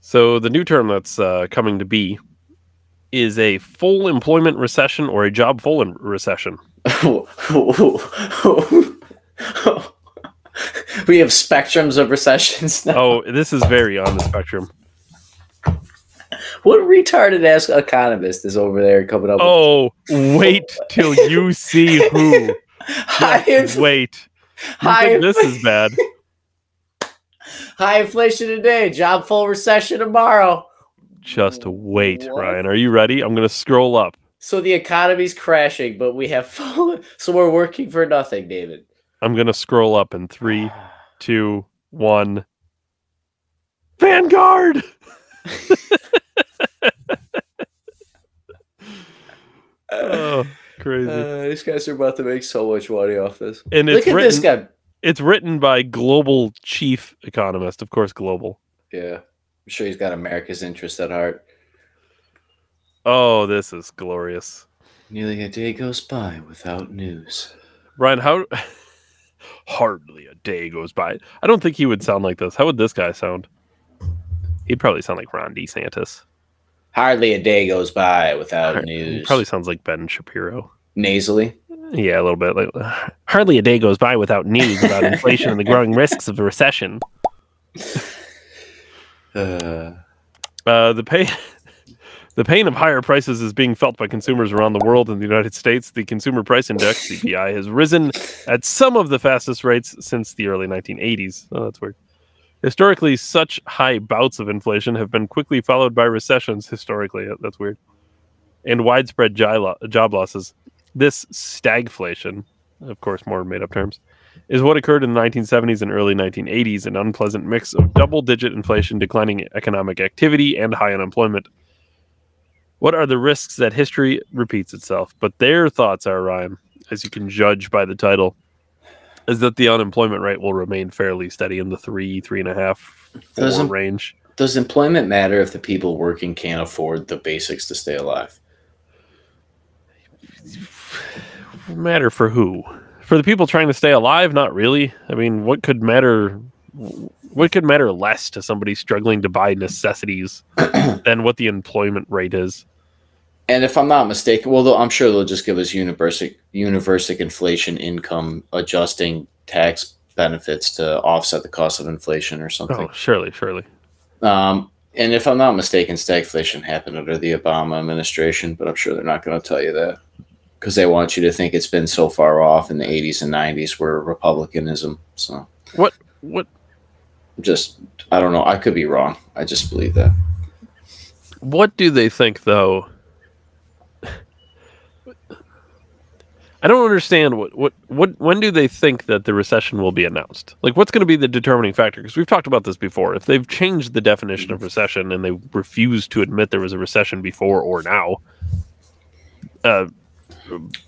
So the new term that's coming to be is a full employment recession or a job full recession. We have spectrums of recessions now. Oh, this is very on the spectrum. What retarded ass economist is over there coming up? Oh, wait till you see who. Wait. You think this is bad? High inflation today, job full recession tomorrow. Just wait, what? Ryan. Are you ready? I'm going to scroll up. So the economy's crashing, but we have fallen. So we're working for nothing, David. I'm going to scroll up in 3, 2, 1. Vanguard! Oh, crazy. These guys are about to make so much money off this. And Look at this guy. It's written by global chief economist, of course, global. Yeah. I'm sure he's got America's interest at heart. Oh, this is glorious. Nearly a day goes by without news. Ryan, how... Hardly a day goes by. I don't think he would sound like this. How would this guy sound? He'd probably sound like Ron DeSantis. Hardly a day goes by without news. He probably sounds like Ben Shapiro. Nasally? Yeah, a little bit. Like, hardly a day goes by without news about inflation and the growing risks of a recession. The pain of higher prices is being felt by consumers around the world. In the United States, the Consumer Price Index, CPI, has risen at some of the fastest rates since the early 1980s. Oh, that's weird. Historically, such high bouts of inflation have been quickly followed by recessions historically. That's weird. And widespread job losses. This stagflation, of course, more made-up terms, is what occurred in the 1970s and early 1980s, an unpleasant mix of double-digit inflation, declining economic activity, and high unemployment. What are the risks that history repeats itself? But their thoughts are, Ryan, as you can judge by the title, is that the unemployment rate will remain fairly steady in the 3.5, 4 range. Does employment matter if the people working can't afford the basics to stay alive? Matter for who? For the people trying to stay alive? Not really. I mean, what could matter? What could matter less to somebody struggling to buy necessities than what the employment rate is? And if I'm not mistaken, well, I'm sure they'll just give us universal inflation income adjusting tax benefits to offset the cost of inflation or something. Oh, surely. And if I'm not mistaken, stagflation happened under the Obama administration, but I'm sure they're not going to tell you that because they want you to think it's been so far off in the 80s and 90s where republicanism. So what? Just, I don't know. I could be wrong. I just believe that. What do they think, though? I don't understand when do they think that the recession will be announced? Like, what's going to be the determining factor? Because we've talked about this before. If they've changed the definition of recession and they refuse to admit there was a recession before or now,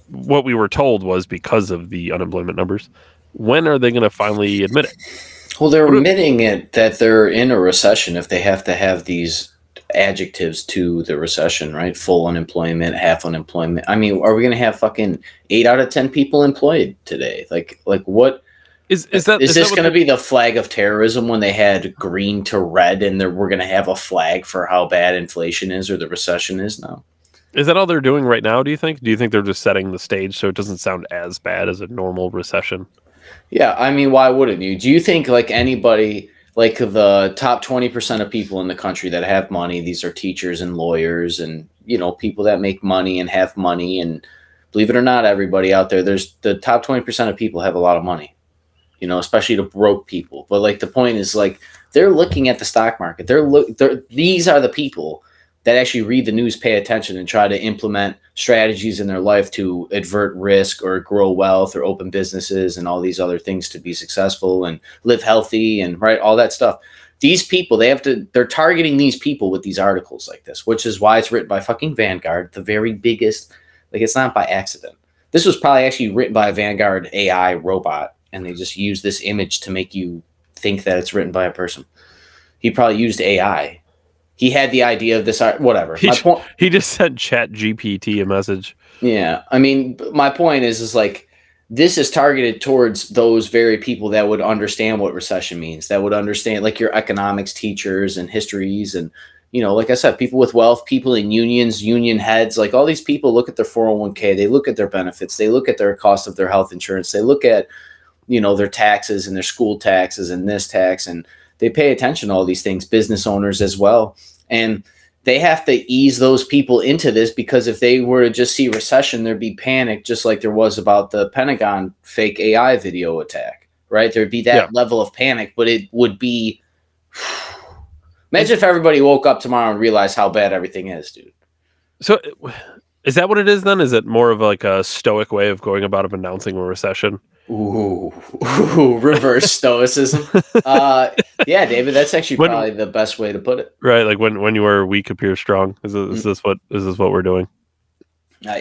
what we were told was because of the unemployment numbers. When are they going to finally admit it? Well, they're admitting it that they're in a recession if they have to have these adjectives to the recession, right? Full unemployment, half unemployment. I mean, are we going to have fucking 8 out of 10 people employed today? Like what is this going to be the flag of terrorism when they had green to red and we're going to have a flag for how bad inflation is or the recession is now? Is that all they're doing right now, do you think? Do you think they're just setting the stage so it doesn't sound as bad as a normal recession? Yeah, I mean, why wouldn't you? Do you think like anybody, like the top 20% of people in the country that have money, these are teachers and lawyers and, you know, people that make money and have money, and believe it or not, everybody out there, there's the top 20% of people have a lot of money, you know, especially the broke people. But like the point is, like, they're looking at the stock market. These are the people that actually read the news, pay attention, and try to implement strategies in their life to avert risk or grow wealth or open businesses and all these other things to be successful and live healthy and right, all that stuff. These people, they're targeting these people with these articles like this, which is why it's written by fucking Vanguard, the very biggest, like, it's not by accident. This was probably actually written by a Vanguard AI robot, and they just use this image to make you think that it's written by a person. He probably used AI. He had the idea of this art, whatever. He just sent Chat GPT a message. Yeah. I mean, my point is like this is targeted towards those very people that would understand what recession means, that would understand, like your economics teachers and histories and, you know, like I said, people with wealth, people in unions, union heads, like all these people look at their 401k, they look at their benefits, they look at their cost of their health insurance, they look at, you know, their taxes and their school taxes and this tax, and they pay attention to all these things, business owners as well. And they have to ease those people into this, because if they were to just see recession, there'd be panic, just like there was about the Pentagon fake AI video attack, right? There'd be that level of panic, but it would be, imagine if everybody woke up tomorrow and realized how bad everything is, dude. So is that what it is then? Is it more of like a stoic way of going about announcing a recession? Ooh, reverse stoicism. Yeah, David, that's actually probably the best way to put it. Right, like when you are weak, appear strong. Is this what we're doing?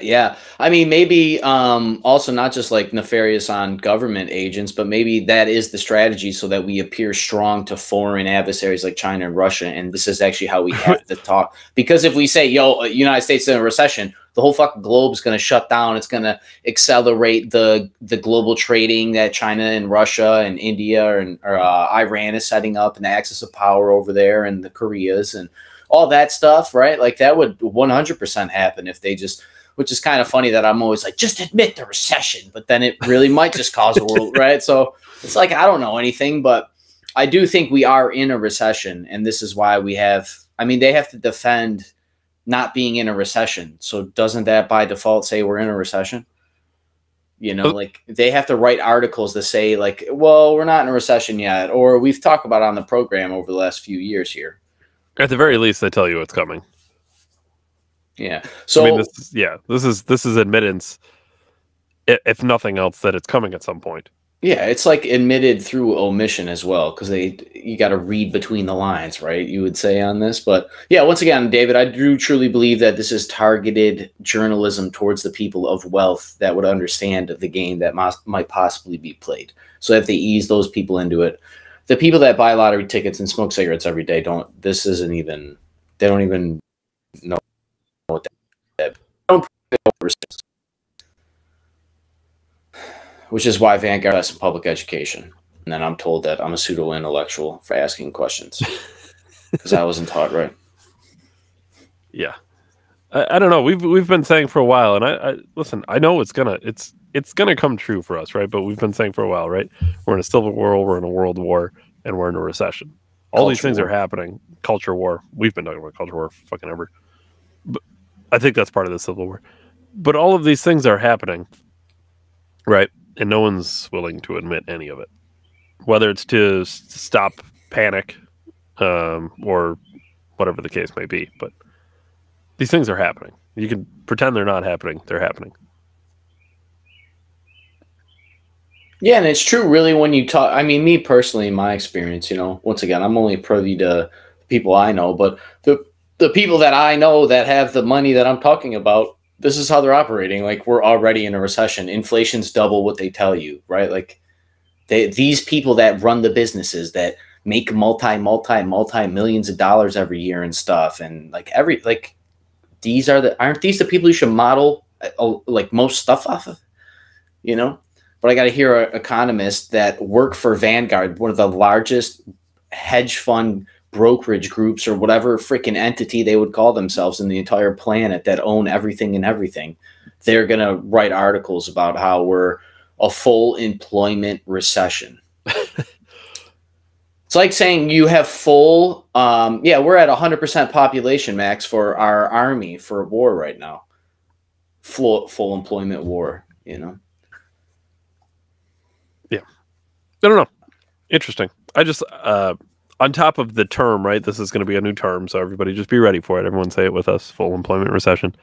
Yeah, I mean, maybe also not just like nefarious on government agents, but maybe that is the strategy so that we appear strong to foreign adversaries like China and Russia. And this is actually how we have to talk. Because if we say, yo, United States is in a recession, the whole fucking globe is going to shut down. It's going to accelerate the global trading that China and Russia and India or Iran is setting up, and the axis of power over there, and the Koreas and all that stuff, right? Like that would 100% happen if they just, which is kind of funny that I'm always like, just admit the recession, but then it really might just cause a world, right? So it's like, I don't know anything, but I do think we are in a recession, and this is why we have, I mean, they have to defend not being in a recession. So doesn't that by default say we're in a recession? You know, like they have to write articles that say like, well, we're not in a recession yet, or we've talked about on the program over the last few years here. At the very least, they tell you it's coming. Yeah. So I mean, this is admittance, if nothing else, that it's coming at some point. Yeah, it's like admitted through omission as well, because you got to read between the lines, right? You would say on this, but yeah, once again, David, I do truly believe that this is targeted journalism towards the people of wealth that would understand the game that might possibly be played. So if they ease those people into it, the people that buy lottery tickets and smoke cigarettes every day they don't even know what that. Which is why Vanguard has some public education. And then I'm told that I'm a pseudo-intellectual for asking questions because I wasn't taught right. Yeah. I don't know. We've been saying for a while, and I listen, I know it's gonna come true for us, right? But we've been saying for a while, right? We're in a civil war, we're in a world war, and we're in a recession. All these things are happening. Culture war. We've been talking about culture war fucking ever. But I think that's part of the civil war. But all of these things are happening, right? And no one's willing to admit any of it, whether it's to stop panic or whatever the case may be. But these things are happening. You can pretend they're not happening. They're happening. Yeah, and it's true, really, when you talk. I mean, me personally, in my experience, once again, I'm only privy to people I know, but the people that I know that have the money that I'm talking about, this is how they're operating. Like, we're already in a recession. Inflation's double what they tell you, right? Like, these people that run the businesses that make multi millions of dollars every year and stuff, and aren't these the people you should model like most stuff off of? But I got to hear economists that work for Vanguard, one of the largest hedge fund brokerage groups or whatever freaking entity they would call themselves in the entire planet, that own everything and everything. They're going to write articles about how we're a full employment recession. It's like saying you have full, we're at 100% population max for our army for a war right now. Full employment war, Yeah. I don't know. Interesting. I just, on top of the term, right? This is going to be a new term, so everybody just be ready for it. Everyone say it with us. Full employment recession.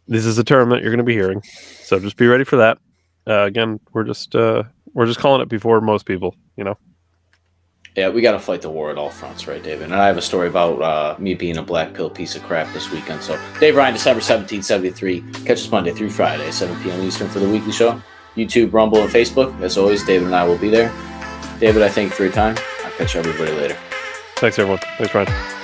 This is a term that you're going to be hearing, so just be ready for that. Again, we're just calling it before most people, Yeah, we got to fight the war at all fronts, right, David? And I have a story about me being a black pill piece of crap this weekend. So, Dave Ryan, December 17th, 73. Catch us Monday through Friday, 7 p.m. Eastern for the weekly show. YouTube, Rumble, and Facebook. As always, David and I will be there. David, I thank you for your time. I'll catch everybody later. Thanks, everyone. Thanks, Ryan.